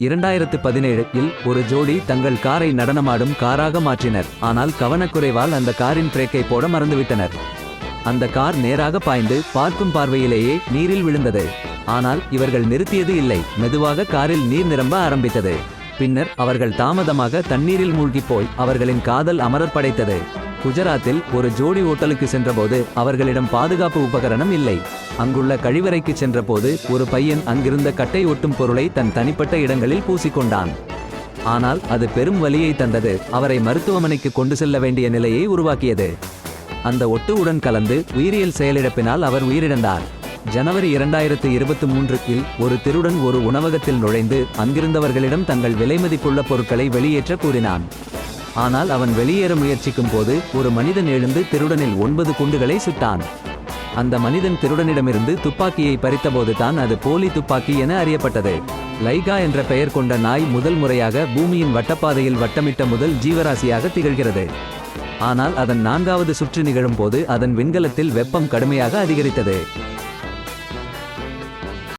2017 ஒரு ஜோடி தங்கள் காரை நடனமாடும் காராக மாற்றினர். ஆனால் கவனக்குறைவால் அந்த காரின் பிரேக்கை போட மறந்துவிட்டனர். அந்த கார் நேராக பாய்ந்து பார்க்கும் பார்வையிலேயே நீரில் விழுந்தது. ஆனால் இவர்கள் நிறுத்தியது இல்லை. மெதுவாக காரில் நீர் நிரம்ப ஆரம்பித்தது. பின்னர் அவர்கள் தாமதமாக தண்ணீரில் மூழ்கிப் போய் அவர்களின் காதல் அமரர் படைத்தது. குஜராத்தில் ஒரு ஜோடி ஓட்டலுக்கு சென்றபோது அவர்களிடம் பாதுகாப்பு உபகரணம் இல்லை. அங்குள்ள கழிவறைக்கு சென்றபோது ஒரு பையன் அங்கிருந்த கட்டை ஒட்டும் பொருளை தன் தனிப்பட்ட இடங்களில் பூசிக்கொண்டான். ஆனால் அது பெரும் வலியை தந்தது. அவரை மருத்துவமனைக்கு கொண்டு செல்ல வேண்டிய நிலையை உருவாக்கியது. அந்த ஒட்டுவுடன் கலந்து உயிரியல் செயலிழப்பினால் அவர் உயிரிழந்தார். ஜனவரி 2023 ஒரு திருடன் ஒரு உணவகத்தில் நுழைந்து அங்கிருந்தவர்களிடம் தங்கள் விலைமதிப்புள்ள பொருட்களை வெளியேற்ற கூறினான். ஆனால் அவன் வெளியேற முயற்சிக்கும் போது ஒரு மனிதன் எழுந்து திருடனில் 9 குண்டுகளை சுட்டான். அந்த மனிதன் திருடனிடமிருந்து துப்பாக்கியை பறித்தபோது தான் அது போலி துப்பாக்கி என அறியப்பட்டது. லைகா என்ற பெயர் கொண்ட நாய் முதல் முறையாக பூமியின் வட்டப்பாதையில் வட்டமிட்ட முதல் ஜீவராசியாக திகழ்கிறது. ஆனால் அதன் 4வது சுற்று நிகழும் போது அதன் விண்கலத்தில் வெப்பம் கடுமையாக அதிகரித்தது.